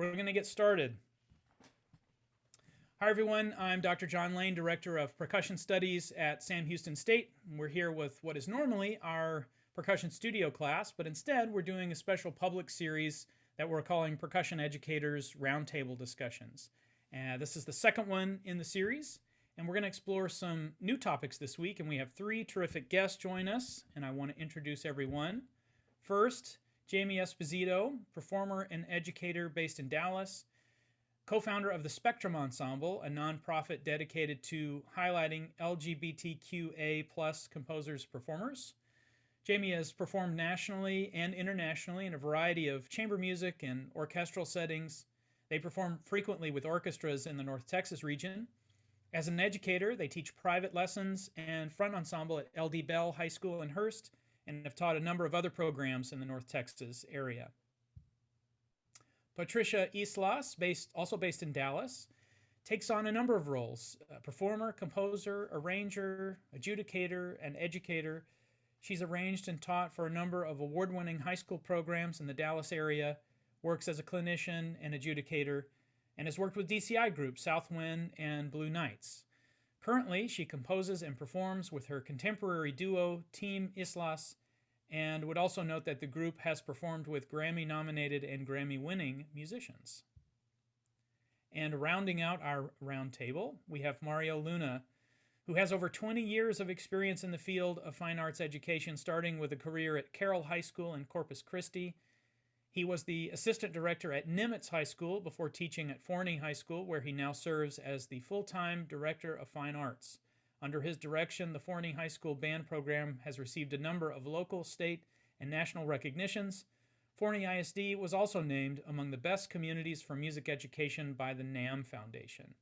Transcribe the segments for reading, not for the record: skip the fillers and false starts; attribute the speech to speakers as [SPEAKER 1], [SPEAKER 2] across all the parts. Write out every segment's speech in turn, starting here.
[SPEAKER 1] We're going to get started. Hi, everyone. I'm Dr. John Lane, Director of Percussion Studies at Sam Houston State. We're here with what is normally our percussion studio class, but instead we're doing a special public series that we're calling Percussion Educators Roundtable Discussions. This is the second one in the series, and we're going to explore some new topics this week, and we have three terrific guests join us, and I want to introduce everyone. First, Jaime Esposito, performer and educator based in Dallas, co-founder of the Spectrum Ensemble, a nonprofit dedicated to highlighting LGBTQA+ composers performers. Jaime has performed nationally and internationally in a variety of chamber music and orchestral settings. They perform frequently with orchestras in the North Texas region. As an educator, they teach private lessons and front ensemble at LD Bell High School in Hurst, and have taught a number of other programs in the North Texas area. Patricia Islas, also based in Dallas, takes on a number of roles: performer, composer, arranger, adjudicator, and educator. She's arranged and taught for a number of award-winning high school programs in the Dallas area, works as a clinician and adjudicator, and has worked with DCI groups Southwind and Blue Knights. Currently, she composes and performs with her contemporary duo, Team Islas, and would also note that the group has performed with Grammy-nominated and Grammy-winning musicians. And rounding out our roundtable, we have Mario Luna, who has over 20 years of experience in the field of fine arts education, starting with a career at Carroll High School in Corpus Christi. He was the assistant director at Nimitz High School before teaching at Forney High School, where he now serves as the full-time director of fine arts. Under his direction, the Forney High School band program has received a number of local, state, and national recognitions. Forney ISD was also named among the best communities for music education by the NAM Foundation.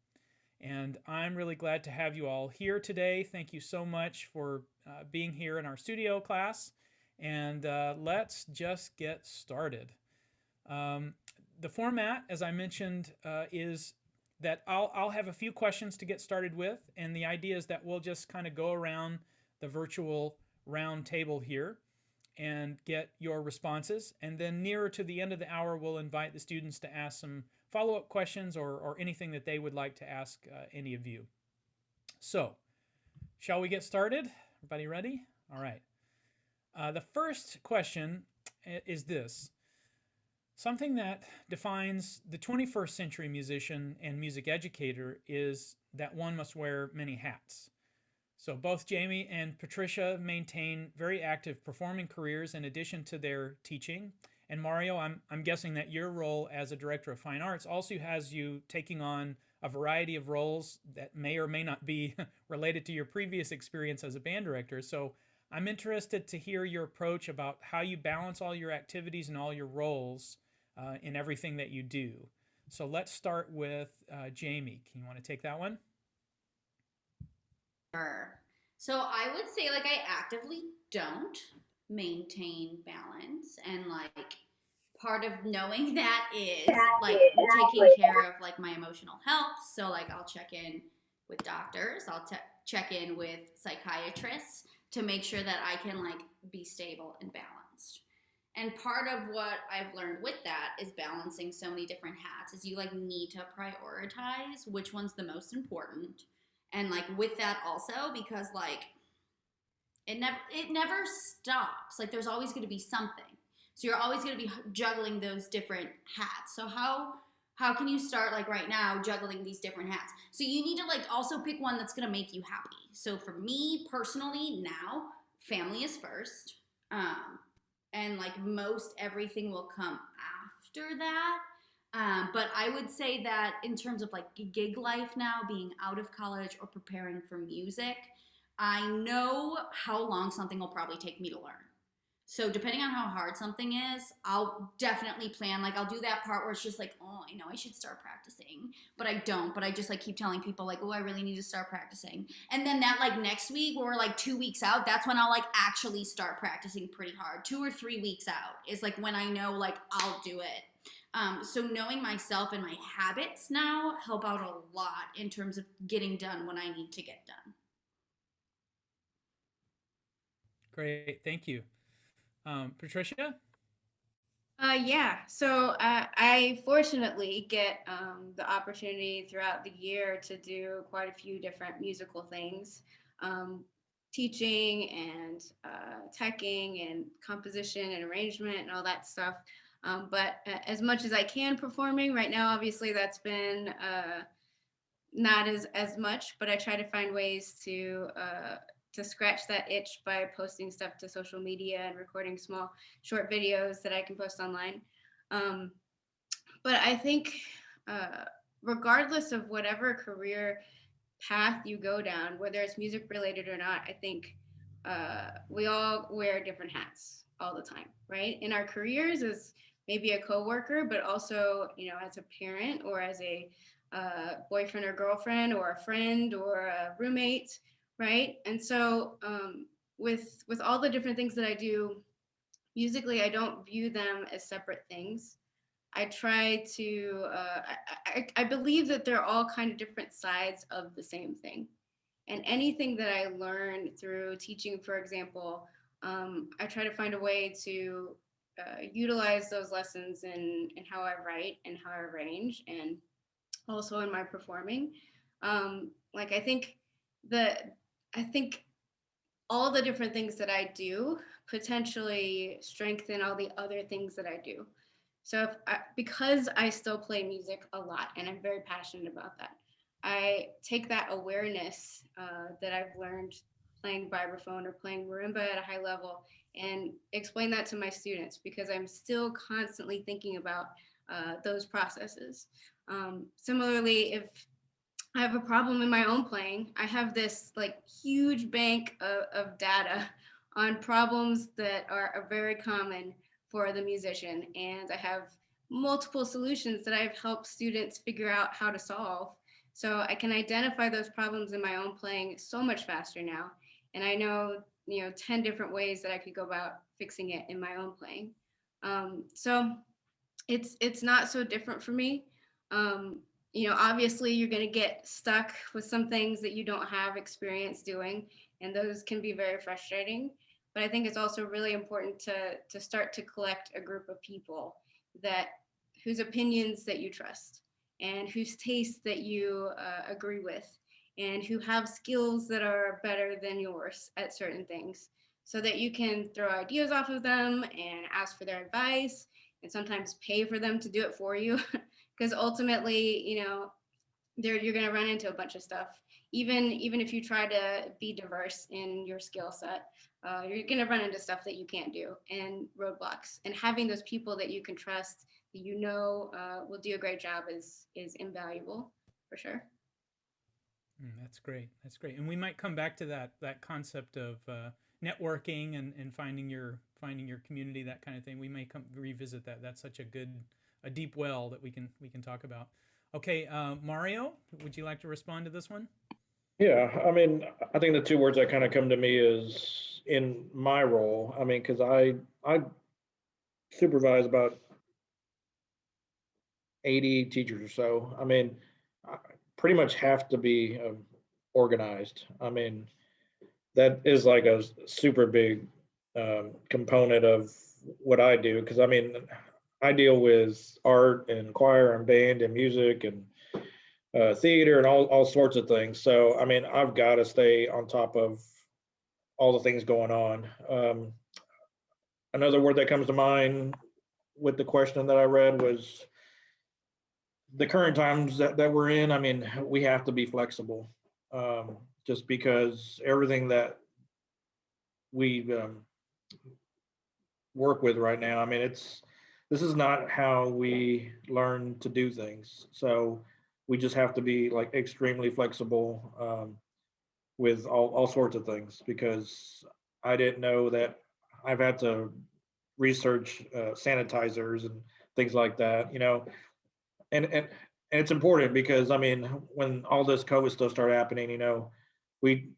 [SPEAKER 1] And I'm really glad to have you all here today. Thank you so much for being here in our studio class. And let's just get started. The format, as I mentioned, is that I'll have a few questions to get started with, and the idea is that we'll just kind of go around the virtual round table here and get your responses, and then nearer to the end of the hour we'll invite the students to ask some follow-up questions or anything that they would like to ask any of you. So, shall we get started? Everybody ready? All right. The first question is this. Something that defines the 21st century musician and music educator is that one must wear many hats. So both Jaime and Patricia maintain very active performing careers in addition to their teaching. And Mario, I'm guessing that your role as a director of fine arts also has you taking on a variety of roles that may or may not be related to your previous experience as a band director. So I'm interested to hear your approach about how you balance all your activities and all your roles in everything that you do. So let's start with Jaime. Can you want to take that one?
[SPEAKER 2] Sure. So I would say I actively don't maintain balance, and part of knowing that is taking care of my emotional health. So I'll check in with doctors, I'll check in with psychiatrists to make sure that I can be stable and balanced. And part of what I've learned with that is balancing so many different hats is you need to prioritize which one's the most important. And with that also, because it never stops. There's always going to be something. So you're always going to be juggling those different hats. So how can you start right now juggling these different hats? So you need to also pick one that's going to make you happy. So for me personally now, family is first. And most everything will come after that. But I would say that in terms of gig life now, being out of college or preparing for music, I know how long something will probably take me to learn. So depending on how hard something is, I'll definitely plan. I'll do that part where it's just oh, I know I should start practicing, but I don't. But I just keep telling people oh, I really need to start practicing. And then that next week, where we're 2 weeks out, that's when I'll actually start practicing pretty hard. 2 or 3 weeks out is when I know I'll do it. So knowing myself and my habits now help out a lot in terms of getting done when I need to get done.
[SPEAKER 1] Great, thank you. Patricia?
[SPEAKER 3] Yeah, so I fortunately get the opportunity throughout the year to do quite a few different musical things, um, teaching and teching and composition and arrangement and all that stuff. But as much as I can performing right now, obviously that's been not as much, but I try to find ways to scratch that itch by posting stuff to social media and recording small short videos that I can post online. Um, but I think, uh, regardless of whatever career path you go down, whether it's music related or not, I think we all wear different hats all the time, right? In our careers as maybe a coworker, but also, as a parent or as a boyfriend or girlfriend or a friend or a roommate, right? And so, with all the different things that I do musically, I don't view them as separate things. I try to, I believe that they're all kind of different sides of the same thing. And anything that I learn through teaching, for example, I try to find a way to utilize those lessons in how I write and how I arrange, and also in my performing. Like the, I think all the different things that I do potentially strengthen all the other things that I do. So because I still play music a lot and I'm very passionate about that, I take that awareness that I've learned playing vibraphone or playing marimba at a high level and explain that to my students because I'm still constantly thinking about those processes. Similarly, if I have a problem in my own playing, I have this like huge bank of data on problems that are very common for the musician. And I have multiple solutions that I've helped students figure out how to solve. So I can identify those problems in my own playing so much faster now. And I know, 10 different ways that I could go about fixing it in my own playing. So it's not so different for me. Um, Obviously you're going to get stuck with some things that you don't have experience doing, and those can be very frustrating. But I think it's also really important to start to collect a group of people that whose opinions that you trust and whose tastes that you agree with and who have skills that are better than yours at certain things so that you can throw ideas off of them and ask for their advice and sometimes pay for them to do it for you because ultimately you're going to run into a bunch of stuff even if you try to be diverse in your skill set. You're going to run into stuff that you can't do and roadblocks, and having those people that you can trust that will do a great job is invaluable for sure.
[SPEAKER 1] That's great. That's great. And we might come back to that concept of networking and finding your community, that kind of thing. We may come revisit that. That's such a deep well that we can talk about. Okay, Mario, would you like to respond to this one?
[SPEAKER 4] Yeah, I mean, I think the two words that kind of come to me is in my role. I mean, because I supervise about 80 teachers or so. I mean, I pretty much have to be organized. I mean, that is like a super big component of what I do. Because I mean, I deal with art and choir and band and music and theater and all sorts of things. So I mean, I've got to stay on top of all the things going on. Another word that comes to mind with the question that I read was the current times that we're in. I mean, we have to be flexible, just because everything that we work with right now. I mean, this is not how we learn to do things. So we just have to be like extremely flexible with all sorts of things because I didn't know that I've had to research sanitizers and things like that, and it's important because I mean, when all this COVID stuff started happening, we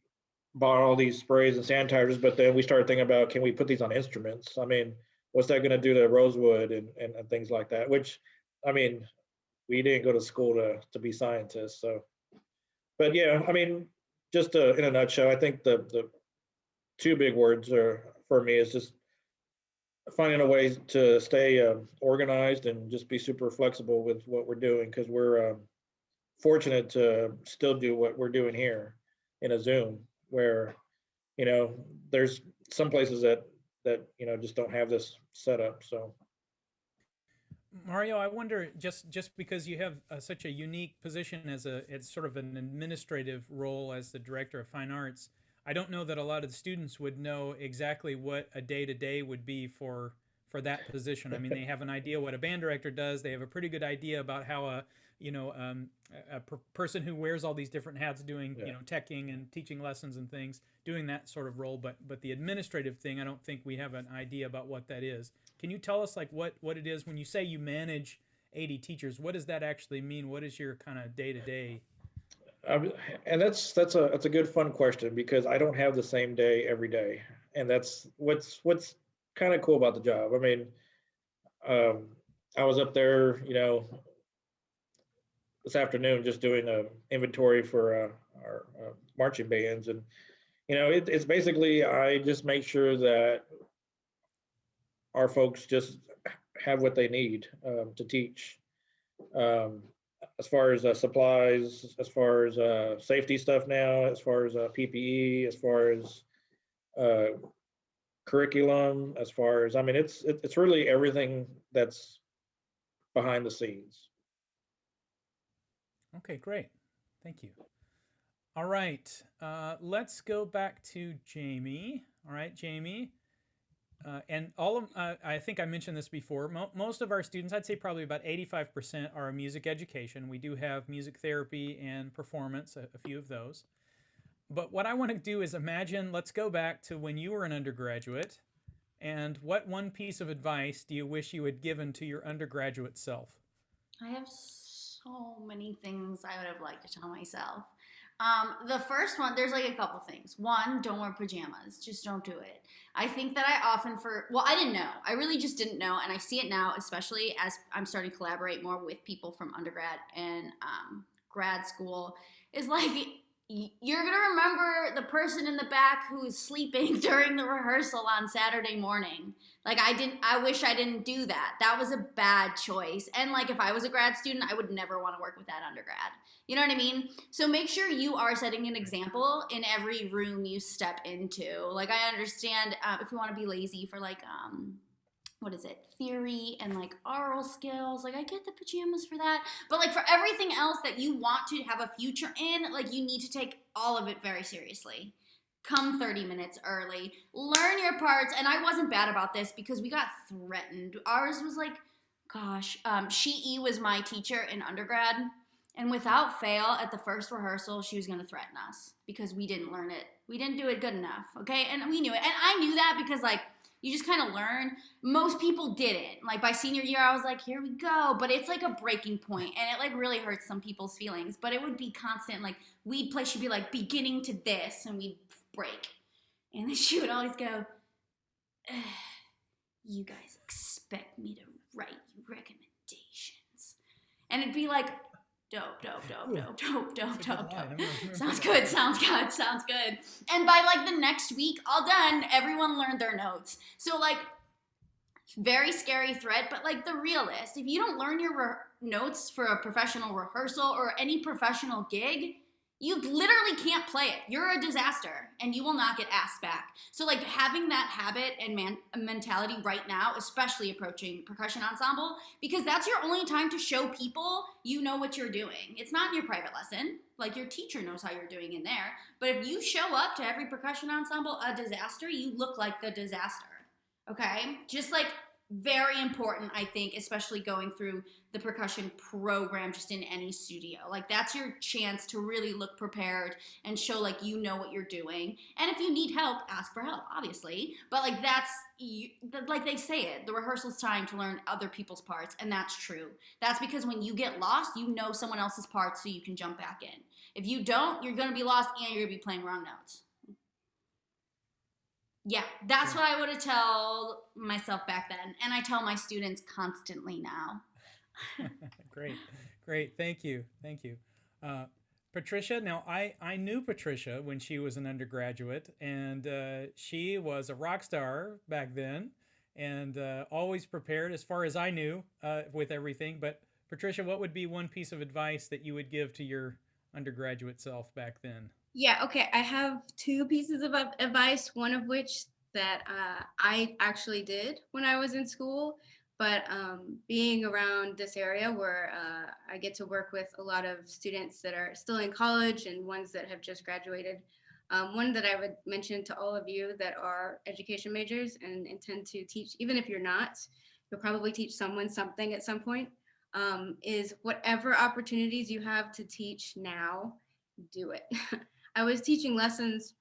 [SPEAKER 4] bought all these sprays and sanitizers, but then we started thinking about can we put these on instruments? I mean, what's that going to do to rosewood and things like that? Which, I mean, we didn't go to school to be scientists, so. But yeah, I mean, just in a nutshell, I think the two big words are for me is just finding a way to stay organized and just be super flexible with what we're doing, because we're fortunate to still do what we're doing here in a Zoom, where there's some places that just don't have this set up. So
[SPEAKER 1] Mario, I wonder, just because you have such a unique position as sort of an administrative role as the director of fine arts, I don't know that a lot of the students would know exactly what a day-to-day would be for that position. I mean, they have an idea what a band director does. They have a pretty good idea about how a person who wears all these different hats doing teching and teaching lessons and things, doing that sort of role. But the administrative thing, I don't think we have an idea about what that is. Can you tell us like what it is when you say you manage 80 teachers? What does that actually mean? What is your kind of day-to-day?
[SPEAKER 4] And that's a good fun question, because I don't have the same day every day, and that's what's kind of cool about the job. I mean, I was up there, this afternoon just doing a inventory for our marching bands, and it's basically I just make sure that our folks just have what they need to teach. As far as supplies, as far as safety stuff now, as far as PPE, as far as curriculum, as far as, I mean, it's really everything that's behind the scenes.
[SPEAKER 1] Okay, great. Thank you. All right, let's go back to Jaime. All right, Jaime. And I think I mentioned this before, most of our students, I'd say probably about 85% are music education. We do have music therapy and performance, a few of those. But what I want to do is imagine, let's go back to when you were an undergraduate, and what one piece of advice do you wish you had given to your undergraduate self?
[SPEAKER 2] I have so many things I would have liked to tell myself. The first one, there's like a couple things. One, don't wear pajamas. Just don't do it. I think that I often I didn't know. I really just didn't know. And I see it now, especially as I'm starting to collaborate more with people from undergrad and grad school, is like, you're going to remember the person in the back who was sleeping during the rehearsal on Saturday morning. Like, I wish I didn't do that. That was a bad choice. And like, if I was a grad student, I would never want to work with that undergrad. You know what I mean? So make sure you are setting an example in every room you step into. Like, I understand if you want to be lazy for like, theory and like oral skills, like I get the pajamas for that, but like for everything else that you want to have a future in, like you need to take all of it very seriously. Come 30 minutes early, learn your parts. And I wasn't bad about this because we got threatened. Ours was like, She was my teacher in undergrad, and without fail at the first rehearsal she was going to threaten us because we didn't learn it, we didn't do it good enough. Okay, and we knew it, and I knew that because like you just kind of learn. Most people didn't. Like by senior year, I was like, here we go. But it's like a breaking point, and it like really hurts some people's feelings. But it would be constant. Like she'd be like beginning to this, and we'd break. And then she would always go, you guys expect me to write you recommendations. And it'd be like, dope. Sounds good. And by like the next week, all done, everyone learned their notes. So like, very scary threat, but like the realist, if you don't learn your notes for a professional rehearsal or any professional gig, you literally can't play it. You're a disaster and you will not get asked back. So like having that habit and mentality right now, especially approaching percussion ensemble, because that's your only time to show people you know what you're doing. It's not in your private lesson. Like your teacher knows how you're doing in there. But if you show up to every percussion ensemble a disaster, you look like the disaster. Okay? Just like very important, I think, especially going through the percussion program just in any studio. Like that's your chance to really look prepared and show like you know what you're doing. And if you need help, ask for help, obviously. But like like they say it, the rehearsal's time to learn other people's parts, and that's true. That's because when you get lost, you know someone else's parts so you can jump back in. If you don't, you're gonna be lost and you're gonna be playing wrong notes. Yeah, that's what I would have told myself back then. And I tell my students constantly now.
[SPEAKER 1] Great. Thank you. Patricia, now I knew Patricia when she was an undergraduate, and she was a rock star back then. and always prepared, as far as I knew, with everything. But Patricia, what would be one piece of advice that you would give to your undergraduate self back then?
[SPEAKER 3] Yeah, okay. I have two pieces of advice, one of which that I actually did when I was in school. But being around this area where I get to work with a lot of students that are still in college and ones that have just graduated, one that I would mention to all of you that are education majors and intend to teach, even if you're not, you'll probably teach someone something at some point, is whatever opportunities you have to teach now, do it. I was teaching lessons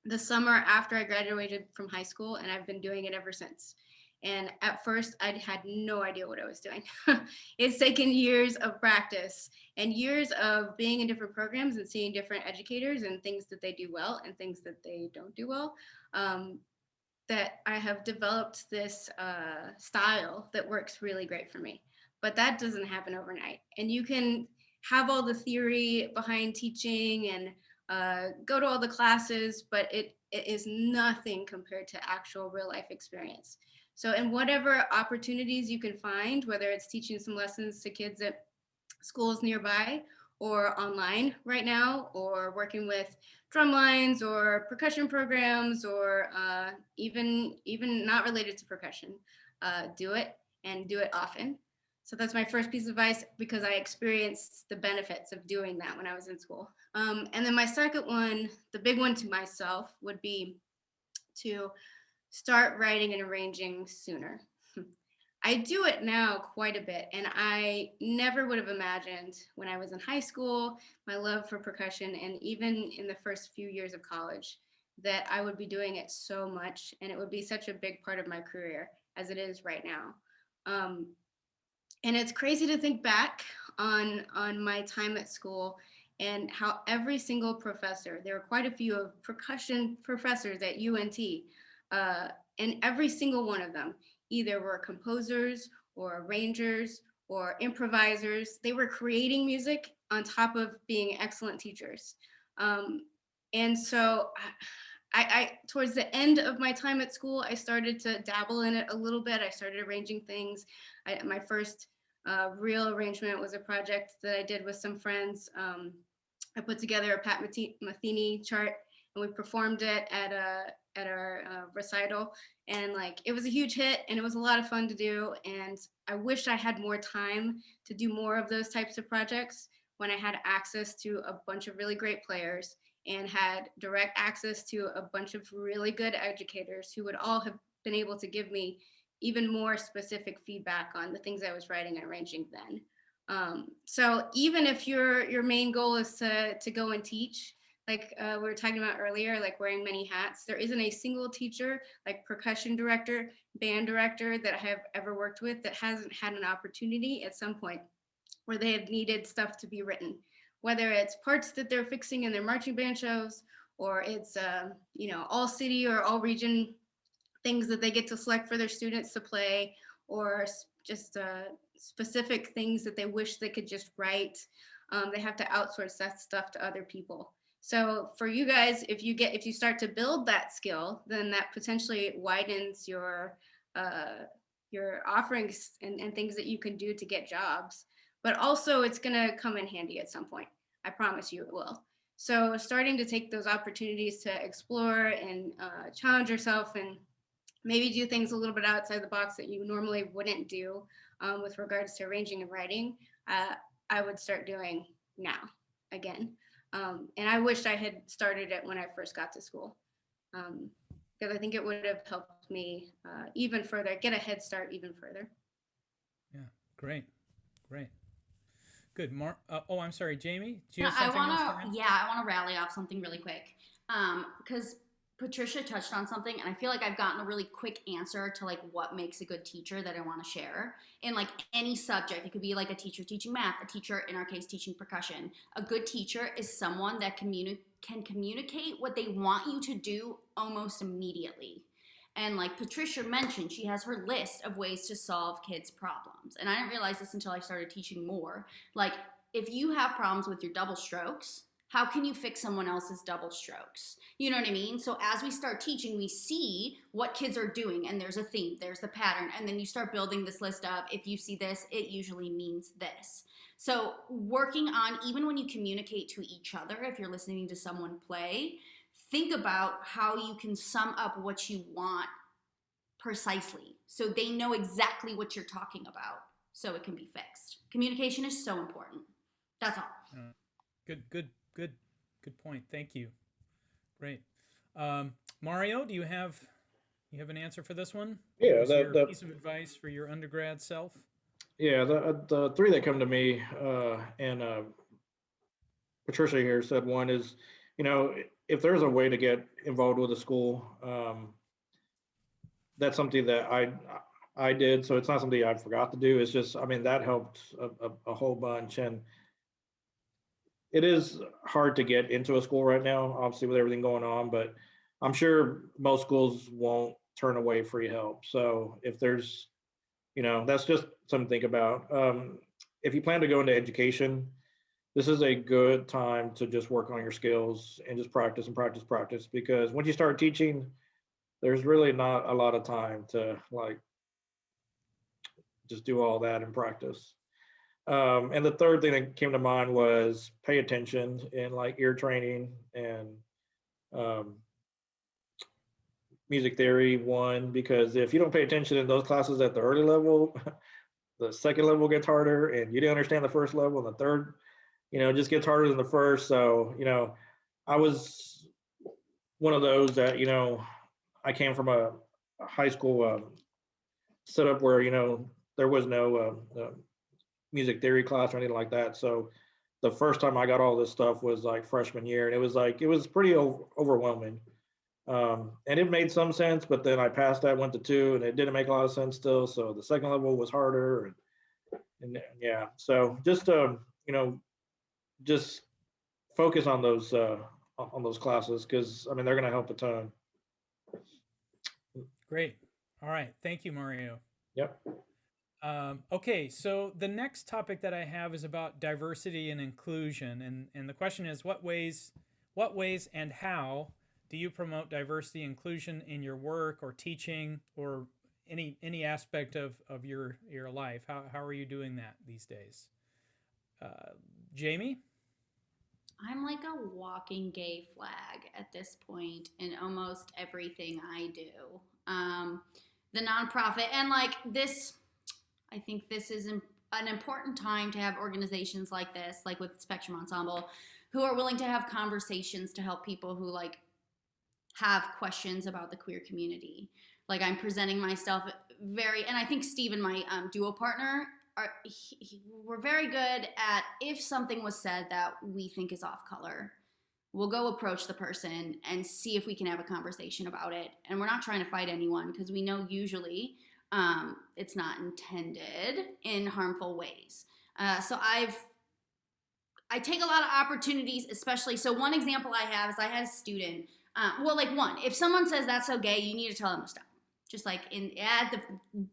[SPEAKER 3] the summer after I graduated from high school, and I've been doing it ever since. And at first, I had no idea what I was doing. It's taken years of practice and years of being in different programs and seeing different educators and things that they do well and things that they don't do well. That I have developed this style that works really great for me. But that doesn't happen overnight. And you can have all the theory behind teaching and go to all the classes, but it is nothing compared to actual real life experience. So, in whatever opportunities you can find, whether it's teaching some lessons to kids at schools nearby or online right now, or working with drum lines or percussion programs, or even not related to percussion, do it and do it often. So that's my first piece of advice because I experienced the benefits of doing that when I was in school. And then my second one, the big one to myself, would be to start writing and arranging sooner. I do it now quite a bit, and I never would have imagined when I was in high school, my love for percussion, and even in the first few years of college, that I would be doing it so much, and it would be such a big part of my career as it is right now. Um, and it's crazy to think back on my time at school and how every single professor, there were quite a few of percussion professors at UNT, and every single one of them either were composers or arrangers or improvisers. They were creating music on top of being excellent teachers. And so I towards the end of my time at school, I started to dabble in it a little bit. I started arranging things. My first real arrangement was a project that I did with some friends. I put together a Pat Metheny chart, and we performed it at our recital, and like it was a huge hit, and it was a lot of fun to do. And I wish I had more time to do more of those types of projects when I had access to a bunch of really great players and had direct access to a bunch of really good educators who would all have been able to give me even more specific feedback on the things I was writing and arranging then. So even if your main goal is to go and teach, like we were talking about earlier, like wearing many hats, there isn't a single teacher, like percussion director, band director that I have ever worked with that hasn't had an opportunity at some point where they have needed stuff to be written, whether it's parts that they're fixing in their marching band shows, or it's all city or all region things that they get to select for their students to play, or just specific things that they wish they could just write. They have to outsource that stuff to other people. So for you guys, if you start to build that skill, then that potentially widens your offerings and things that you can do to get jobs. But also it's gonna come in handy at some point. I promise you it will. So starting to take those opportunities to explore and challenge yourself and maybe do things a little bit outside the box that you normally wouldn't do with regards to arranging and writing, I would start doing now again. And I wished I had started it when I first got to school, because I think it would have helped me even further, get a head start even further.
[SPEAKER 1] Yeah, great. Good. I'm sorry, Jamie. Do you
[SPEAKER 2] No,
[SPEAKER 1] have something else to add?
[SPEAKER 2] I want to rally off something really quick. Because Patricia touched on something, and I feel like I've gotten a really quick answer to like what makes a good teacher that I want to share in like any subject. It could be like a teacher teaching math, a teacher in our case teaching percussion. A good teacher is someone that can communicate what they want you to do almost immediately. And like Patricia mentioned, she has her list of ways to solve kids' problems. And I didn't realize this until I started teaching more. Like if you have problems with your double strokes, How can you fix someone else's double strokes? You know what I mean? So as we start teaching, we see what kids are doing, and there's a theme, there's the pattern, and then you start building this list of, if you see this, it usually means this. So working on, even when you communicate to each other, if you're listening to someone play, think about how you can sum up what you want precisely so they know exactly what you're talking about so it can be fixed. Communication is so important. That's all.
[SPEAKER 1] Good point. Thank you. Great. Mario, do you have an answer for this one?
[SPEAKER 4] Yeah,
[SPEAKER 1] What's your piece of advice for your undergrad self?
[SPEAKER 4] Yeah, the three that come to me, and Patricia here said one is, if there's a way to get involved with a school, that's something that I did. So it's not something I forgot to do. It's just, that helped a whole bunch. And it is hard to get into a school right now, obviously with everything going on, but I'm sure most schools won't turn away free help. So if there's, that's just something to think about. If you plan to go into education, this is a good time to just work on your skills and just practice and practice, practice, because once you start teaching, there's really not a lot of time to just do all that in practice. And the third thing that came to mind was pay attention in ear training and music theory one, because if you don't pay attention in those classes at the early level, the second level gets harder, and you didn't understand the first level, and the third, just gets harder than the first. So, I was one of those that, I came from a high school setup where, there was no music theory class or anything like that. So the first time I got all this stuff was freshman year, and it was pretty overwhelming. And it made some sense, but then I passed that, went to 2, and it didn't make a lot of sense still. So the second level was harder, and yeah. So just just focus on those classes, because they're going to help a ton.
[SPEAKER 1] Great. All right. Thank you, Mario.
[SPEAKER 4] Yep.
[SPEAKER 1] Okay, so the next topic that I have is about diversity and inclusion, and the question is, what ways and how do you promote diversity and inclusion in your work or teaching or any aspect of your life? How are you doing that these days? Jaime?
[SPEAKER 2] I'm like a walking gay flag at this point in almost everything I do. The nonprofit and this, I think this is an important time to have organizations like this, like with Spectrum Ensemble, who are willing to have conversations to help people who have questions about the queer community. I'm presenting myself and I think Steve and my duo partner we're very good at, if something was said that we think is off color, we'll go approach the person and see if we can have a conversation about it. And we're not trying to fight anyone, because we know usually it's not intended in harmful ways. So I take a lot of opportunities, especially. So one example I have is I had a student. If someone says that's so gay, you need to tell them to stop. Just at the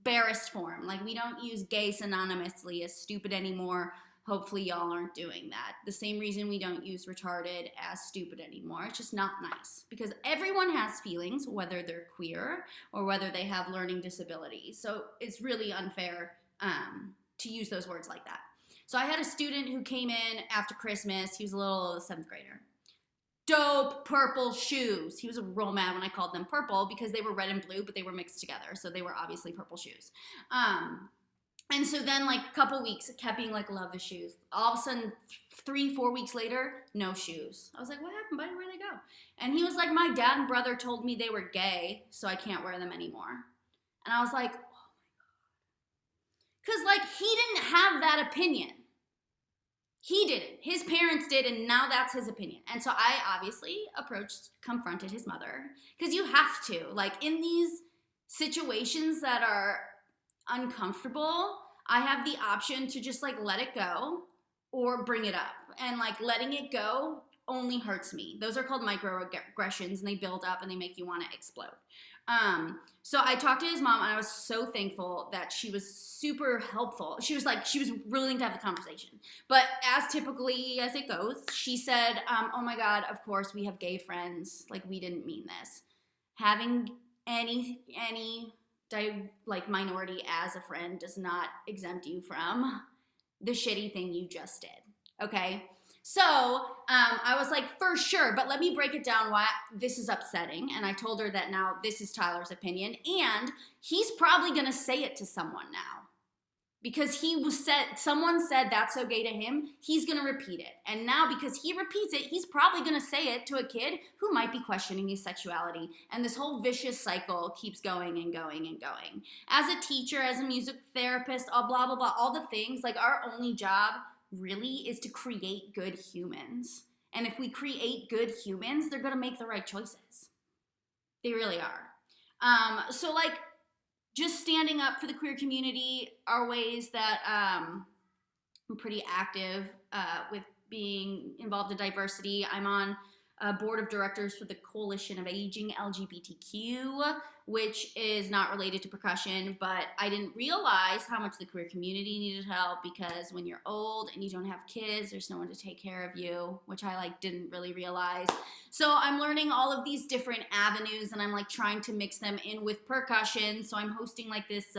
[SPEAKER 2] barest form. We don't use gay synonymously as stupid anymore. Hopefully y'all aren't doing that. The same reason we don't use retarded as stupid anymore. It's just not nice, because everyone has feelings, whether they're queer or whether they have learning disabilities. So it's really unfair to use those words like that. So I had a student who came in after Christmas. He was a little 7th grader. Dope purple shoes. He was real mad when I called them purple, because they were red and blue, but they were mixed together. So they were obviously purple shoes. And so then a couple weeks, it kept being love the shoes. All of a sudden, 3-4 weeks later, no shoes. I was like, what happened, buddy? Where'd they go? And he was like, my dad and brother told me they were gay, so I can't wear them anymore. And I was like, oh my God. Because he didn't have that opinion. He didn't. His parents did, and now that's his opinion. And so I obviously confronted his mother, because you have to. In these situations that are uncomfortable, I have the option to just let it go or bring it up. And letting it go only hurts me. Those are called microaggressions, and they build up and they make you want to explode. So I talked to his mom, and I was so thankful that she was super helpful. She was willing to have the conversation. But as typically as it goes, she said, oh my God, of course we have gay friends. Like, we didn't mean this. Having any minority as a friend does not exempt you from the shitty thing you just did. Okay? So I was like, for sure, but let me break it down why this is upsetting. And I told her that now this is Tyler's opinion, and he's probably going to say it to someone now. Because someone said that's so gay to him, he's going to repeat it. And now because he repeats it, he's probably going to say it to a kid who might be questioning his sexuality. And this whole vicious cycle keeps going and going and going. As a teacher, as a music therapist, blah, blah, blah, all the things, like, our only job really is to create good humans. And if we create good humans, they're going to make the right choices. They really are. So, like, just standing up for the queer community are ways that I'm pretty active with being involved in diversity. I'm on a board of directors for the Coalition of Aging LGBTQ, which is not related to percussion, but I didn't realize how much the queer community needed help, because when you're old and you don't have kids, there's no one to take care of you, which I didn't really realize. So I'm learning all of these different avenues, and I'm trying to mix them in with percussion. So I'm hosting this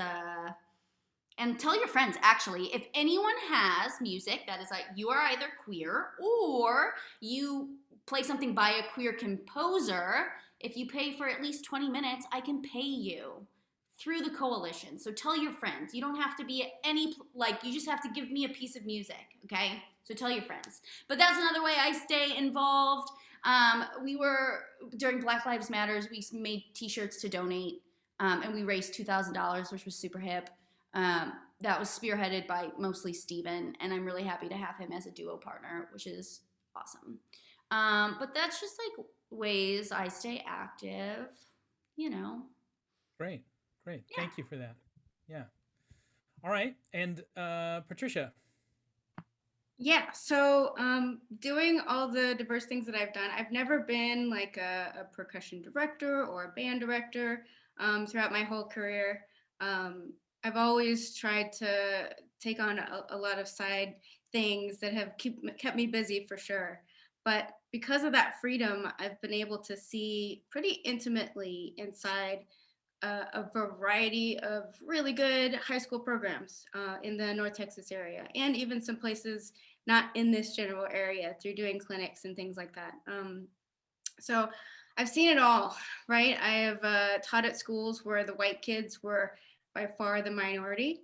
[SPEAKER 2] and tell your friends, actually, if anyone has music that is you are either queer or you play something by a queer composer, if you pay for at least 20 minutes, I can pay you through the coalition. So tell your friends. You don't have to be at you just have to give me a piece of music, okay? So tell your friends. But that's another way I stay involved. During Black Lives Matters, we made t-shirts to donate, and we raised $2,000, which was super hip. That was spearheaded by mostly Steven, and I'm really happy to have him as a duo partner, which is awesome. But that's just ways I stay active,
[SPEAKER 1] Great.
[SPEAKER 2] Yeah.
[SPEAKER 1] Thank you for that. Yeah. All right. And Patricia.
[SPEAKER 3] Yeah, so doing all the diverse things that I've done, I've never been a percussion director or a band director throughout my whole career. I've always tried to take on a lot of side things that have kept me busy, for sure. But because of that freedom, I've been able to see pretty intimately inside a variety of really good high school programs in the North Texas area, and even some places not in this general area through doing clinics and things like that. So I've seen it all, right? I have taught at schools where the white kids were by far the minority.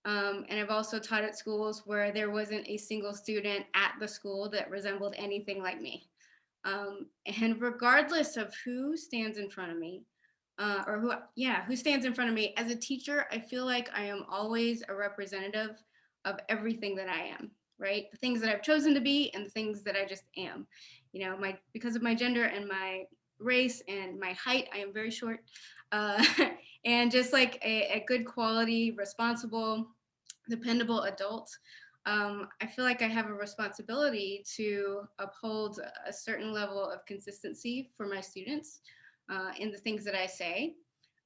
[SPEAKER 3] And I've also taught at schools where there wasn't a single student at the school that resembled anything like me. And regardless of who stands in front of me, who stands in front of me as a teacher, I feel like I am always a representative of everything that I am, right? The things that I've chosen to be and the things that I just am. Because of my gender and my race and my height, I am very short. And just a good quality, responsible, dependable adult, I feel like I have a responsibility to uphold a certain level of consistency for my students in the things that I say.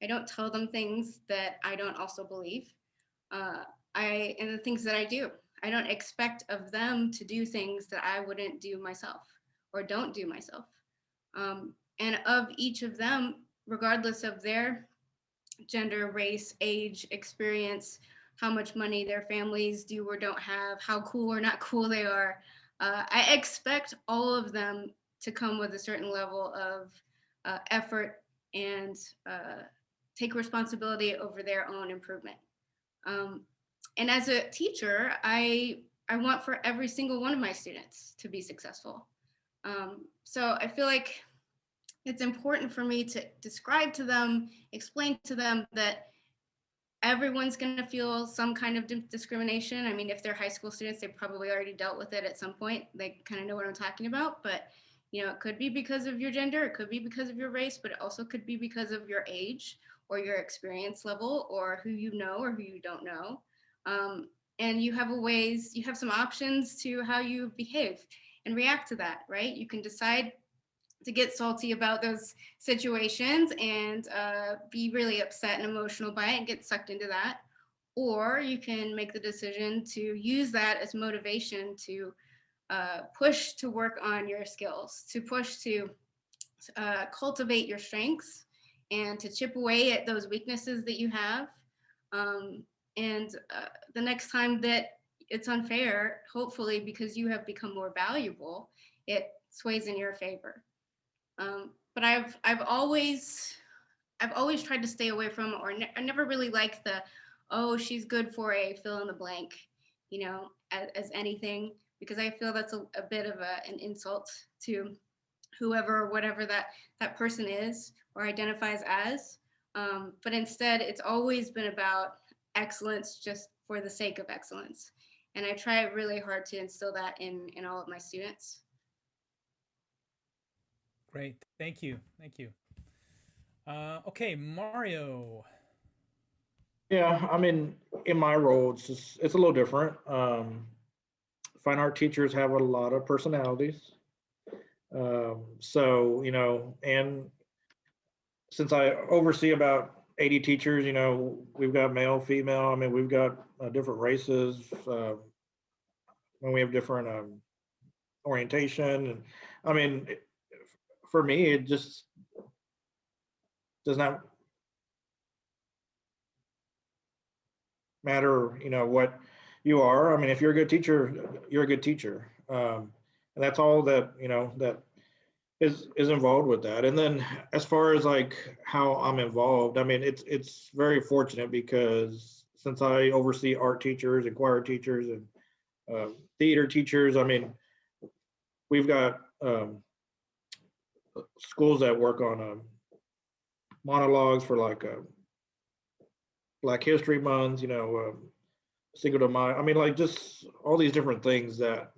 [SPEAKER 3] I don't tell them things that I don't also believe. And the things that I do. I don't expect of them to do things that I wouldn't do myself or don't do myself. And of each of them, regardless of their gender, race, age, experience, how much money their families do or don't have, how cool or not cool they are, I expect all of them to come with a certain level of effort and take responsibility over their own improvement. And as a teacher, I want for every single one of my students to be successful. So I feel like it's important for me to describe to them, explain to them that everyone's going to feel some kind of discrimination. I mean, if they're high school students, they probably already dealt with it at some point. They kind of know what I'm talking about, but it could be because of your gender, it could be because of your race, but it also could be because of your age or your experience level or who you know or who you don't know. And you have some options to how you behave and react to that, right? You can decide to get salty about those situations and be really upset and emotional by it and get sucked into that. Or you can make the decision to use that as motivation to push to work on your skills, to push to cultivate your strengths and to chip away at those weaknesses that you have. And the next time that it's unfair, hopefully because you have become more valuable, it sways in your favor. But I've always tried to stay away from, or I never really liked the, oh, she's good for a fill in the blank, you know, as anything, because I feel that's a bit of an insult to whoever or whatever that person is or identifies as. But instead, it's always been about excellence just for the sake of excellence. And I try really hard to instill that in all of my students.
[SPEAKER 1] Great. Thank you. Thank you. Okay, Mario.
[SPEAKER 4] Yeah, I mean, in my role, it's a little different. Fine art teachers have a lot of personalities. So, you know, and since I oversee about 80 teachers, you know, we've got male, female. I mean, we've got different races. When we have different orientation, and I mean, for me, it just does not matter, you know, what you are. I mean, if you're a good teacher, you're a good teacher, and that's all that, you know, that is involved with that. And then as far as like how I'm involved, I mean, it's very fortunate because since I oversee art teachers and choir teachers and theater teachers, I mean, we've got schools that work on monologues for like Black History Month, you know, Cinco de Mayo. I mean, like just all these different things that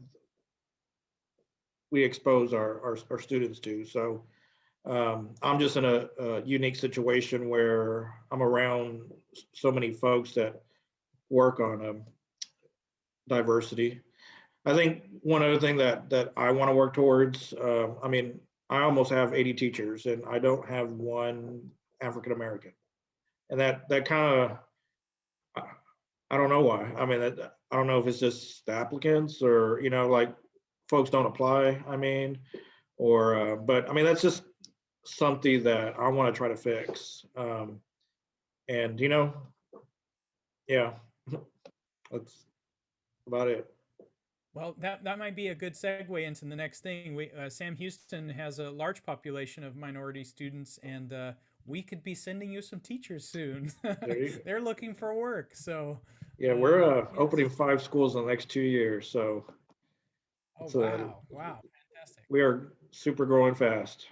[SPEAKER 4] we expose our students to. So I'm just in a unique situation where I'm around so many folks that work on diversity. I think one other thing that I want to work towards, I mean, I almost have 80 teachers and I don't have one African American. And that kind of, I don't know why. I mean, I don't know if it's just the applicants or, you know, like folks don't apply, I mean, or, but I mean, that's just something that I want to try to fix. And, you know, yeah, that's about it.
[SPEAKER 1] Well, that might be a good segue into the next thing. Sam Houston has a large population of minority students, and we could be sending you some teachers soon. They're looking for work, so.
[SPEAKER 4] Yeah, we're
[SPEAKER 1] yes.
[SPEAKER 4] opening 5 schools in the next 2 years, so.
[SPEAKER 1] Oh wow, fantastic.
[SPEAKER 4] We are super growing fast.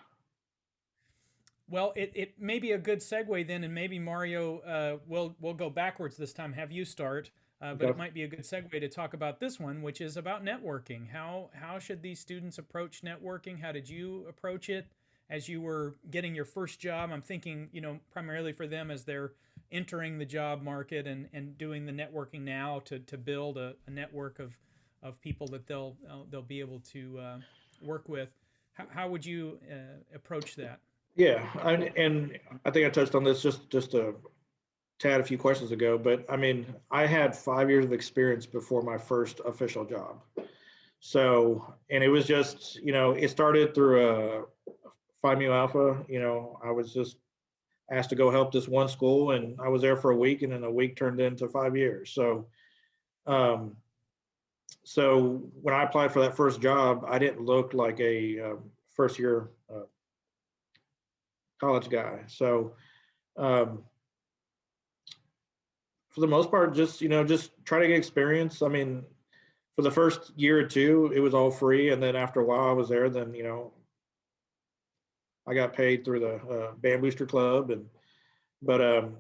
[SPEAKER 1] Well, it may be a good segue then, and maybe Mario, we'll go backwards this time. Have you start, but
[SPEAKER 4] Okay.
[SPEAKER 1] it might be a good segue to talk about this one, which is about networking. How should these students approach networking? How did you approach it as you were getting your first job? I'm thinking, you know, primarily for them as they're entering the job market and doing the networking now to build a network of people that they'll be able to work with. How would you approach that?
[SPEAKER 4] Yeah, and I think I touched on this just a tad a few questions ago, but I mean, I had 5 years of experience before my first official job. So, and it was just, you know, it started through a Phi Mu Alpha. You know, I was just asked to go help this one school, and I was there for a week, and then a week turned into 5 years. So, um, so when I applied for that first job, I didn't look like a first year college guy. So, um, for the most part, just, you know, just try to get experience. I mean, for the first year or two, it was all free, and then after a while, I was there. Then, you know, I got paid through the Band Booster Club, and but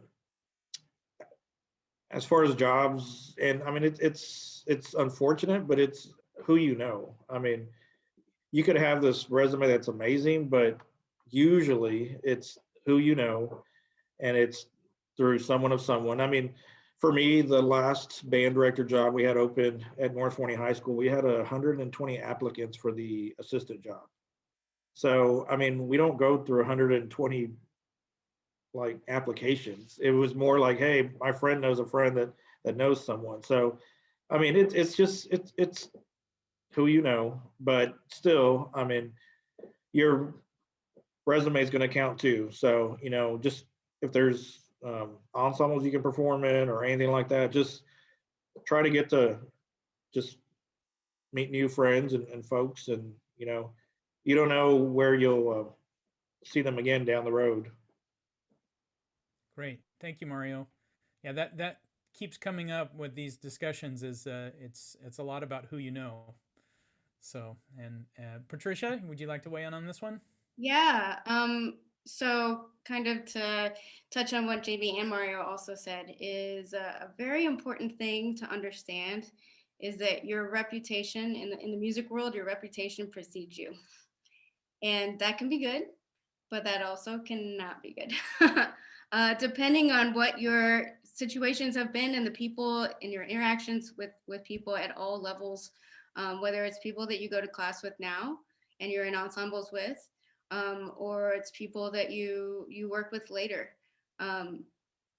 [SPEAKER 4] as far as jobs, and I mean, it's unfortunate, but it's who you know. I mean, you could have this resume that's amazing, but usually it's who you know, and it's through someone of someone. I mean, for me, the last band director job we had open at North Forney High School, we had 120 applicants for the assistant job. So, I mean, we don't go through 120 like applications. It was more like, hey, my friend knows a friend that knows someone. So, I mean, it's who you know, but still, I mean, your resume is going to count too. So, just if there's ensembles you can perform in or anything like that, just try to get to just meet new friends and folks, and you don't know where you'll see them again down the road.
[SPEAKER 1] Great. Thank you, Mario. Yeah, that keeps coming up with these discussions is it's a lot about who you know. So, and Patricia, would you like to weigh in on this one?
[SPEAKER 3] Yeah. So kind of to touch on what JB and Mario also said is a very important thing to understand is that your reputation in the music world, your reputation precedes you. And that can be good, but that also cannot be good. Depending on what your situations have been and the people in your interactions with people at all levels, whether it's people that you go to class with now and you're in ensembles with, or it's people that you work with later.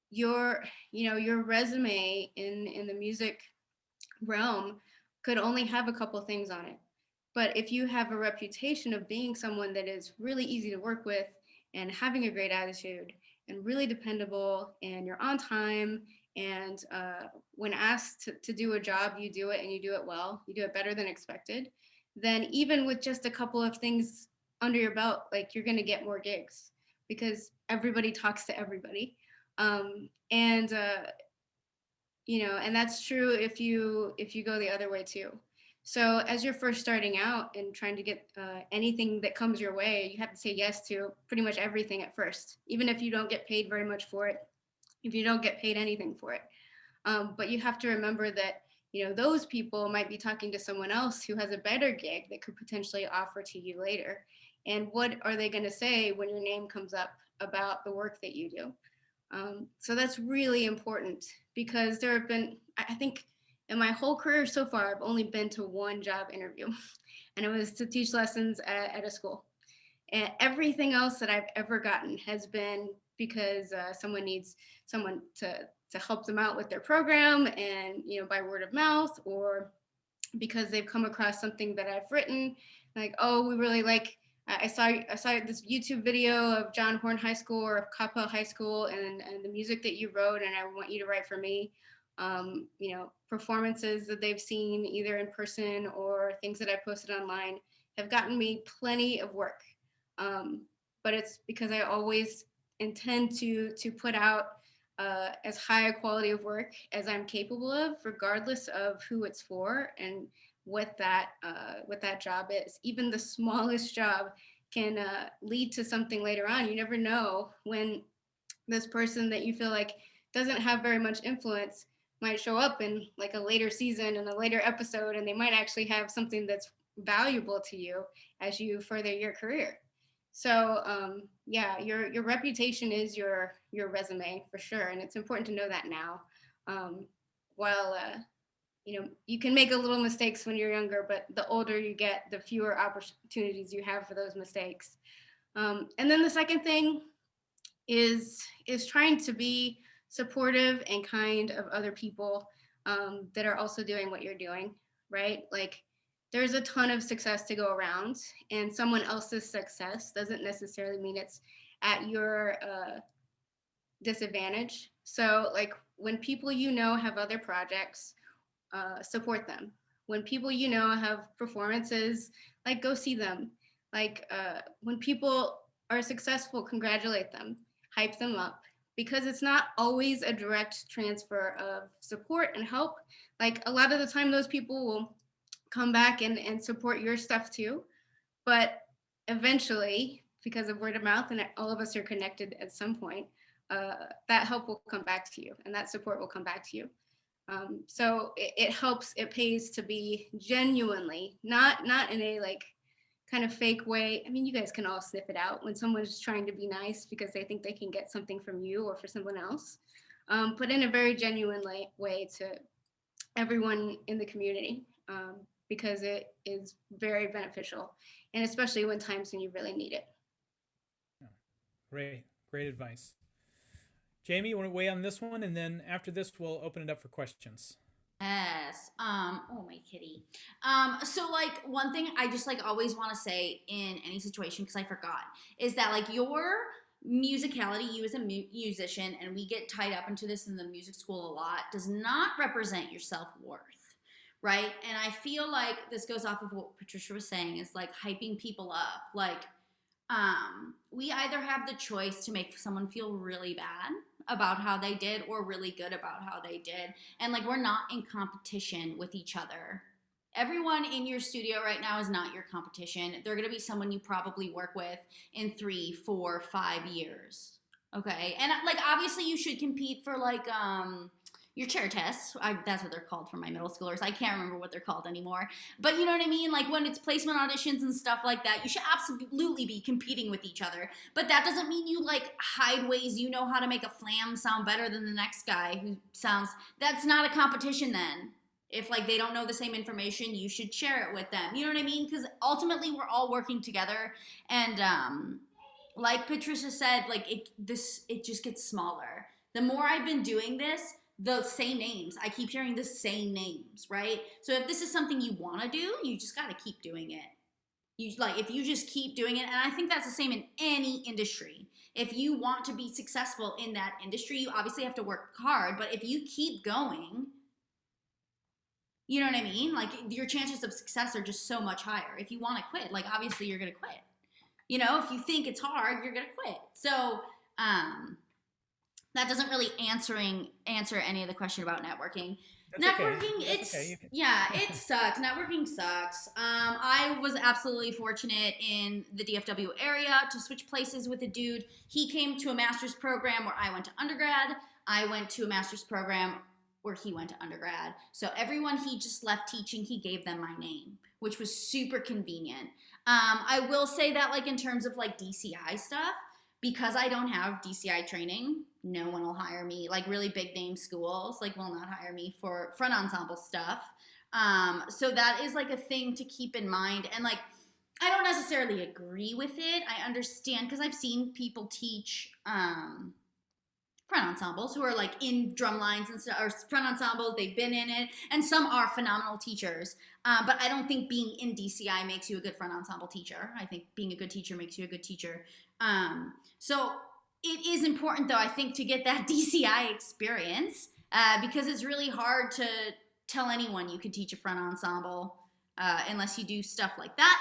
[SPEAKER 3] Your resume in the music realm could only have a couple things on it. But if you have a reputation of being someone that is really easy to work with and having a great attitude and really dependable and you're on time and when asked to do a job, you do it and you do it well, you do it better than expected, then even with just a couple of things under your belt, like you're going to get more gigs because everybody talks to everybody. And and that's true if you go the other way too. So as you're first starting out and trying to get anything that comes your way, you have to say yes to pretty much everything at first, even if you don't get paid very much for it, if you don't get paid anything for it. But you have to remember that those people might be talking to someone else who has a better gig that could potentially offer to you later. And what are they going to say when your name comes up about the work that you do? So that's really important because there have been, I think, in my whole career so far, I've only been to one job interview, and it was to teach lessons at a school. And everything else that I've ever gotten has been because someone needs someone to help them out with their program, and by word of mouth, or because they've come across something that I've written, like, oh, we really like. I saw this YouTube video of John Horn High School or of Capel High School and the music that you wrote, and I want you to write for me. Performances that they've seen either in person or things that I posted online have gotten me plenty of work. But it's because I always intend to put out as high a quality of work as I'm capable of, regardless of who it's for and what that job is. Even the smallest job can lead to something later on. You never know when this person that you feel like doesn't have very much influence might show up in like a later season and a later episode, and they might actually have something that's valuable to you as you further your career. So yeah, your reputation is your resume for sure, and it's important to know that now. While you can make a little mistakes when you're younger, but the older you get, the fewer opportunities you have for those mistakes. And then the second thing is trying to be supportive and kind of other people that are also doing what you're doing, right? Like there's a ton of success to go around, and someone else's success doesn't necessarily mean it's at your disadvantage. So like when people have other projects, support them. When people have performances, like go see them. Like when people are successful, congratulate them, hype them up, because it's not always a direct transfer of support and help. Like a lot of the time, those people will come back and support your stuff too. But eventually, because of word of mouth, and all of us are connected at some point, that help will come back to you, and that support will come back to you. So it helps, it pays to be genuinely, not in a like kind of fake way. I mean, you guys can all sniff it out when someone's trying to be nice because they think they can get something from you or for someone else, but in a very genuine way to everyone in the community. because it is very beneficial, and especially when times when you really need it.
[SPEAKER 1] Great advice. Jamie, you want to weigh on this one, and then after this, we'll open it up for questions.
[SPEAKER 2] Yes. Oh, my kitty. So like one thing I just like always want to say in any situation, because I forgot, is that like your musicality, you as a musician, and we get tied up into this in the music school a lot, does not represent your self-worth, right? And I feel like this goes off of what Patricia was saying, is like hyping people up. Like, we either have the choice to make someone feel really bad about how they did or really good about how they did. And like, we're not in competition with each other. Everyone in your studio right now is not your competition. They're going to be someone you probably work with in 3, 4, 5 years. Okay. And like, obviously you should compete for like, your chair tests. That's what they're called for my middle schoolers. I can't remember what they're called anymore. But you know what I mean? Like when it's placement auditions and stuff like that, you should absolutely be competing with each other. But that doesn't mean you like hide ways you know how to make a flam sound better than the next guy who sounds. That's not a competition then. If like they don't know the same information, you should share it with them. You know what I mean? Because ultimately we're all working together. And like Patricia said, like it just gets smaller. The more I've been doing this, the same names. I keep hearing the same names, right? So if this is something you want to do, you just got to keep doing it. If you just keep doing it, and I think that's the same in any industry. If you want to be successful in that industry, you obviously have to work hard, but if you keep going, you know what I mean? Like your chances of success are just so much higher. If you want to quit, like obviously you're going to quit. You know, if you think it's hard, you're going to quit. So, that doesn't really answer any of the question about networking.
[SPEAKER 1] That's
[SPEAKER 2] Networking,
[SPEAKER 1] okay.
[SPEAKER 2] it's
[SPEAKER 1] okay.
[SPEAKER 2] yeah, it sucks. Networking sucks. I was absolutely fortunate in the DFW area to switch places with a dude. He came to a master's program where I went to undergrad. I went to a master's program where he went to undergrad. So everyone he just left teaching, he gave them my name, which was super convenient. I will say that like in terms of like DCI stuff, because I don't have DCI training, no one will hire me. Like really big name schools, like will not hire me for front ensemble stuff. So that is like a thing to keep in mind. And like, I don't necessarily agree with it. I understand because I've seen people teach front ensembles who are like in drum lines and stuff, or front ensembles, they've been in it, and some are phenomenal teachers. But I don't think being in DCI makes you a good front ensemble teacher. I think being a good teacher makes you a good teacher. So it is important, though, I think, to get that DCI experience because it's really hard to tell anyone you could teach a front ensemble unless you do stuff like that.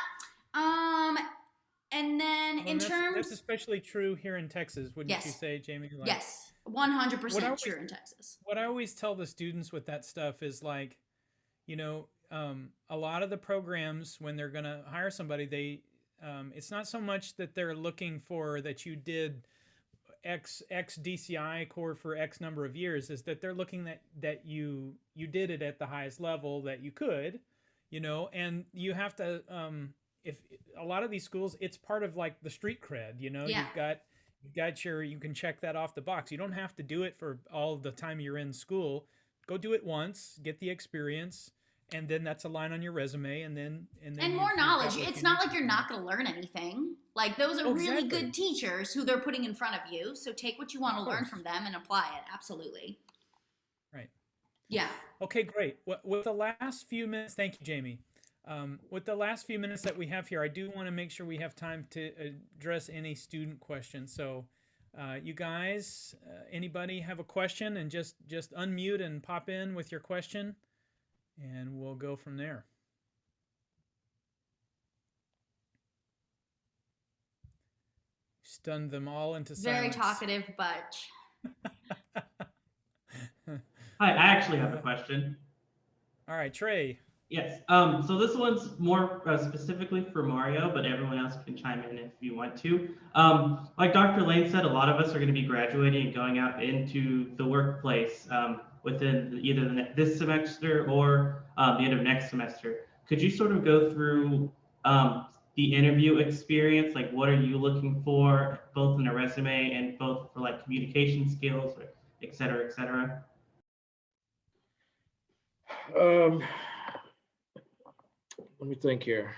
[SPEAKER 2] And then
[SPEAKER 1] that's especially true here in Texas, wouldn't you say, Jamie? Like,
[SPEAKER 2] yes, 100% true in Texas.
[SPEAKER 1] What I always tell the students with that stuff is like, you know, a lot of the programs when they're going to hire somebody, they it's not so much that they're looking for that you did X DCI core for X number of years, is that they're looking that you did it at the highest level that you could, you know, and you have to if a lot of these schools, it's part of like the street cred, you know, you can check that off the box. You don't have to do it for all the time you're in school. Go do it once, get the experience, and then that's a line on your resume, and
[SPEAKER 2] more knowledge. It's not like you're not going to learn anything. Like those are really good teachers who they're putting in front of you. So take what you want to learn from them and apply it. Absolutely.
[SPEAKER 1] Right.
[SPEAKER 2] Yeah.
[SPEAKER 1] Okay, great. With the last few minutes, thank you, Jamie. With the last few minutes that we have here, I do want to make sure we have time to address any student questions. So you guys, anybody have a question, and just unmute and pop in with your question, and we'll go from there. Stunned them all into silence.
[SPEAKER 2] Very talkative bunch.
[SPEAKER 5] Hi, I actually have a question.
[SPEAKER 1] All right, Trey.
[SPEAKER 5] Yes. So this one's more specifically for Mario, but everyone else can chime in if you want to. Like Dr. Lane said, a lot of us are going to be graduating and going out into the workplace within either this semester or the end of next semester. Could you sort of go through the interview experience? Like, what are you looking for, both in a resume and both for like communication skills, or et cetera, et cetera?
[SPEAKER 4] let me think here.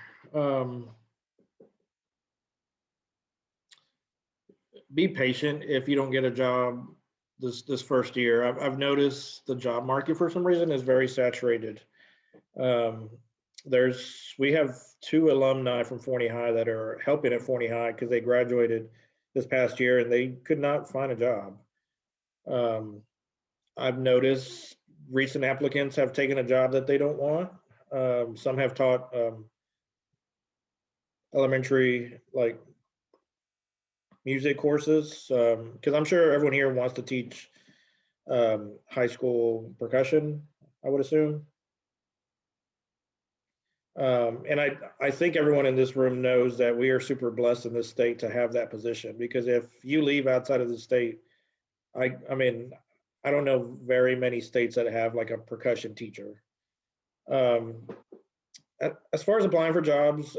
[SPEAKER 4] Be patient if you don't get a job this first year. I've noticed the job market for some reason is very saturated. Um, we have two alumni from Forney High that are helping at Forney High because they graduated this past year and they could not find a job. I've noticed recent applicants have taken a job that they don't want. Some have taught elementary like music courses because I'm sure everyone here wants to teach high school percussion, I would assume. And I think everyone in this room knows that we are super blessed in this state to have that position, because if you leave outside of the state, I mean, I don't know very many states that have like a percussion teacher. As far as applying for jobs,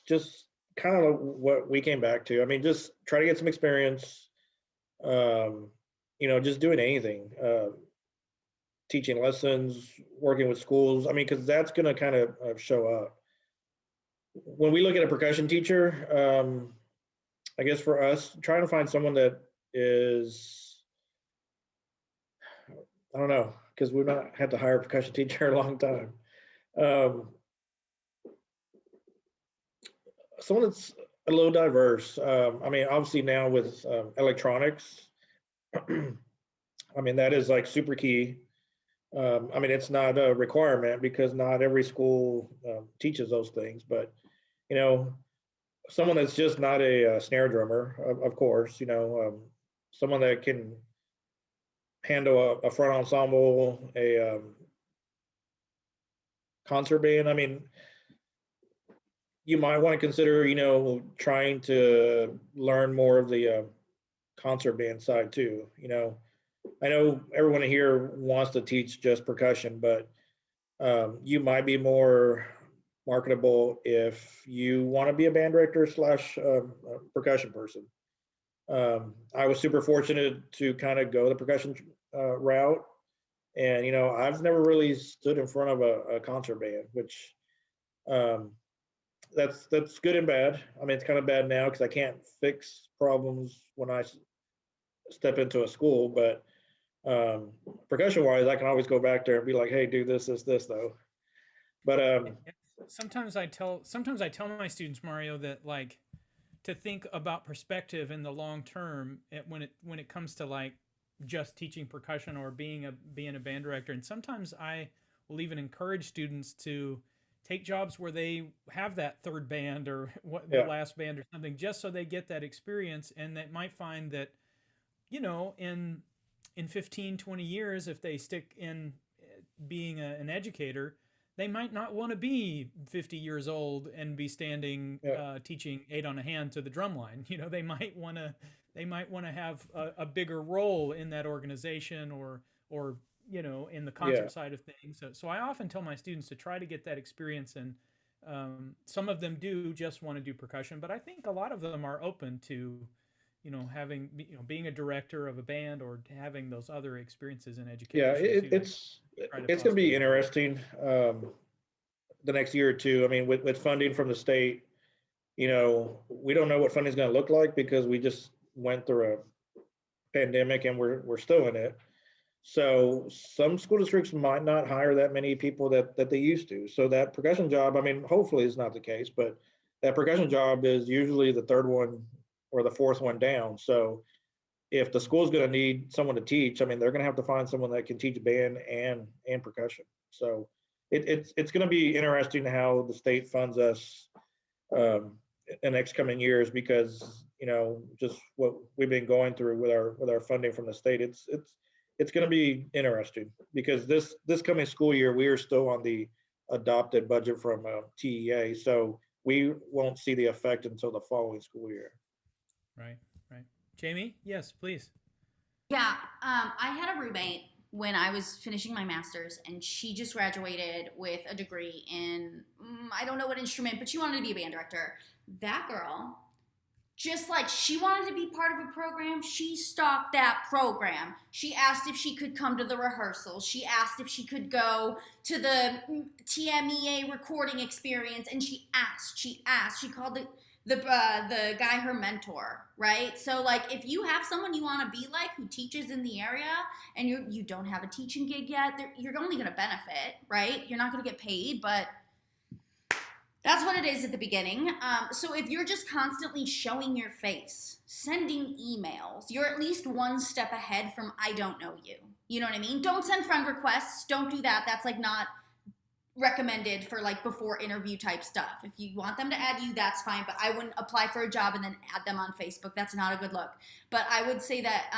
[SPEAKER 4] just kind of what we came back to. I mean, just try to get some experience, just doing anything, teaching lessons, working with schools. I mean, because that's going to kind of show up. When we look at a percussion teacher, I guess for us, trying to find someone that is, I don't know, because we've not had to hire a percussion teacher in a long time. Someone that's a little diverse. I mean, obviously now with electronics, I mean, that is like super key. I mean, it's not a requirement because not every school teaches those things, but, someone that's just not a snare drummer, of course, someone that can handle a front ensemble, a concert band. I mean, you might want to consider, trying to learn more of the concert band side too. I know everyone here wants to teach just percussion, but you might be more marketable if you want to be a band director slash percussion person. I was super fortunate to kind of go the percussion route, and I've never really stood in front of a concert band, which that's good and bad. I mean, it's kind of bad now because I can't fix problems when I step into a school, but percussion wise, I can always go back there and be like, hey, do this though. But
[SPEAKER 1] sometimes I tell my students, Mario, that like to think about perspective in the long term when it comes to like just teaching percussion or being a band director. And sometimes I will even encourage students to take jobs where they have that third band or the last band or something, just so they get that experience, and they might find that in 15, 20 years, if they stick in being an educator, they might not want to be 50 years old and be standing teaching 8 on a hand to the drum line. They might want to have a bigger role in that organization or in the concert side of things. So I often tell my students to try to get that experience, and some of them do just want to do percussion, but I think a lot of them are open to having being a director of a band or having those other experiences in education.
[SPEAKER 4] Yeah, it's going to be interesting the next year or two. I mean, with funding from the state, we don't know what funding is going to look like because we just went through a pandemic and we're still in it. So some school districts might not hire that many people that they used to. So that percussion job, I mean, hopefully it's not the case, but that percussion job is usually the third one or the fourth one down. So if the school's going to need someone to teach, I mean, they're going to have to find someone that can teach band and percussion. So it's going to be interesting how the state funds us in the next coming years, because just what we've been going through with our funding from the state. It's going to be interesting because this coming school year we are still on the adopted budget from TEA, so we won't see the effect until the following school year.
[SPEAKER 1] Right. Jaime, yes, please.
[SPEAKER 2] Yeah, I had a roommate when I was finishing my master's, and she just graduated with a degree in, I don't know what instrument, but she wanted to be a band director. That girl just like she wanted to be part of a program, she stalked that program. She asked if she could come to the rehearsals. She asked if she could go to the TMEA recording experience, and she asked. She called the guy her mentor, right? So like, if you have someone you want to be like who teaches in the area, and you don't have a teaching gig yet, you're only going to benefit, right? You're not going to get paid, but that's what it is at the beginning. So if you're just constantly showing your face, sending emails, you're at least one step ahead from I don't know you. You know what I mean? Don't send friend requests. Don't do that. That's like not recommended for like before interview type stuff. If you want them to add you, that's fine. But I wouldn't apply for a job and then add them on Facebook. That's not a good look. But I would say that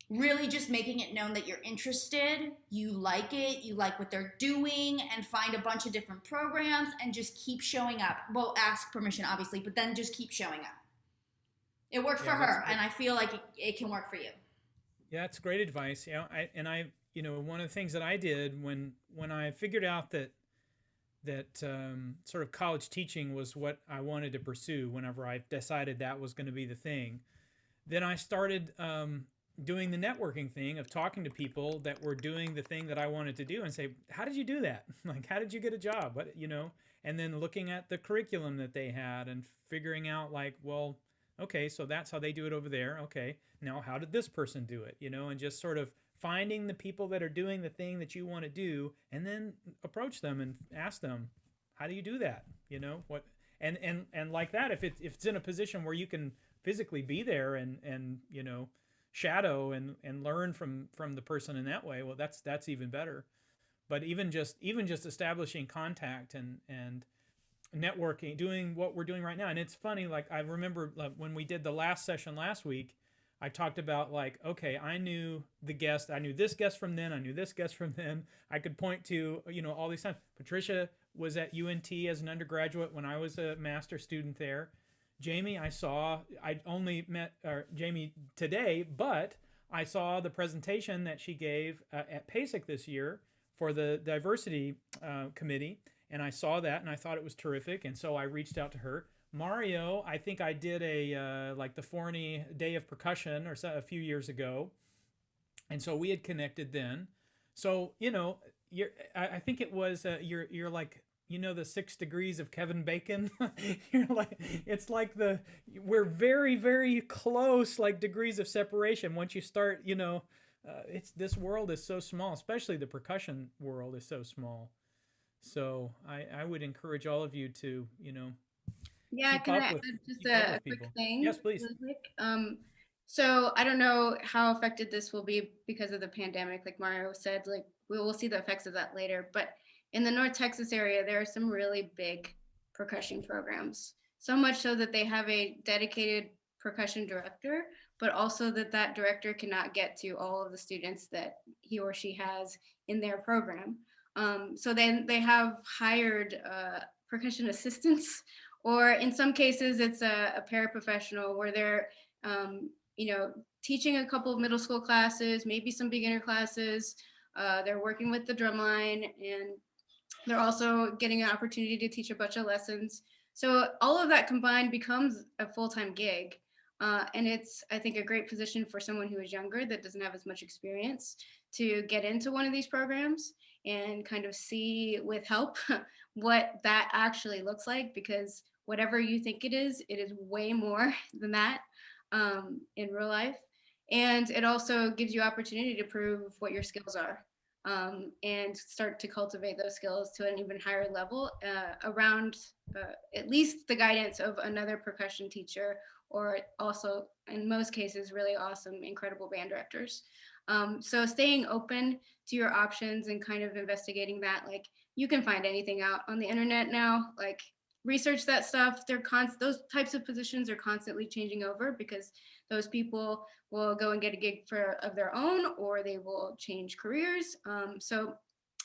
[SPEAKER 2] really just making it known that you're interested, you like it, you like what they're doing, and find a bunch of different programs and just keep showing up. Well, ask permission, obviously, but then just keep showing up. It worked for her, and I feel like it can work for you.
[SPEAKER 1] Yeah, it's great advice. One of the things that I did when I figured out that sort of college teaching was what I wanted to pursue, whenever I decided that was going to be the thing, then I started doing the networking thing of talking to people that were doing the thing that I wanted to do and say, how did you do that? Like, how did you get a job? What, and then looking at the curriculum that they had and figuring out like, well, okay, so that's how they do it over there. Okay, now how did this person do it? And just sort of finding the people that are doing the thing that you want to do, and then approach them and ask them, how do you do that? What, and like that, if it's in a position where you can physically be there and shadow and learn from the person in that way, well, that's even better. But even just establishing contact and networking, doing what we're doing right now. And it's funny, like I remember when we did the last session last week, I talked about like, okay, I knew this guest from then, I knew this guest from then. I could point to, all these times. Patricia was at UNT as an undergraduate when I was a master student there. Jaime, I only met Jaime today, but I saw the presentation that she gave at PASIC this year for the diversity committee, and I saw that and I thought it was terrific, and so I reached out to her. Mario, I think I did like the Forney Day of Percussion or so a few years ago, and so we had connected then. So I think it was you're like, the 6 degrees of Kevin Bacon. You're like, it's like we're very, very close, like degrees of separation. Once you start, this world is so small, especially the percussion world is so small. So I would encourage all of you to,
[SPEAKER 3] Yeah, can I add just a quick thing?
[SPEAKER 1] Yes, please.
[SPEAKER 3] Really quick? So I don't know how affected this will be because of the pandemic. Like Mario said, like we will see the effects of that later. But in the North Texas area, there are some really big percussion programs. So much so that they have a dedicated percussion director, but also that director cannot get to all of the students that he or she has in their program. So then they have hired percussion assistants, or in some cases it's a paraprofessional where they're teaching a couple of middle school classes, maybe some beginner classes. They're working with the drumline, and they're also getting an opportunity to teach a bunch of lessons. So all of that combined becomes a full-time gig. And it's, I think, a great position for someone who is younger that doesn't have as much experience to get into one of these programs and kind of see with help what that actually looks like, because whatever you think it is way more than that in real life. And it also gives you opportunity to prove what your skills are. And start to cultivate those skills to an even higher level around at least the guidance of another percussion teacher, or also in most cases really awesome, incredible band directors. So staying open to your options and kind of investigating that, like you can find anything out on the internet now, like research that stuff. Those types of positions are constantly changing over because those people will go and get a gig of their own, or they will change careers. So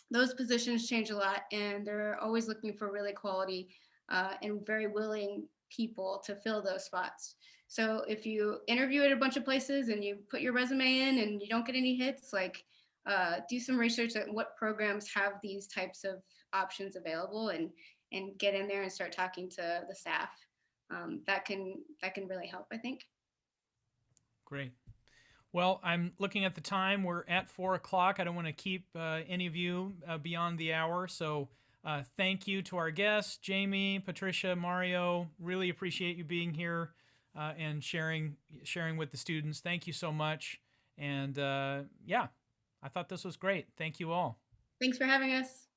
[SPEAKER 3] those positions change a lot, and they're always looking for really quality and very willing people to fill those spots. So if you interview at a bunch of places and you put your resume in and you don't get any hits, like do some research at what programs have these types of options available, and get in there and start talking to the staff. that can really help, I think.
[SPEAKER 1] Great. Well, I'm looking at the time. We're at 4 o'clock. I don't want to keep any of you beyond the hour. So thank you to our guests, Jaime, Patricia, Mario. Really appreciate you being here and sharing with the students. Thank you so much. And yeah, I thought this was great. Thank you all.
[SPEAKER 3] Thanks for having us.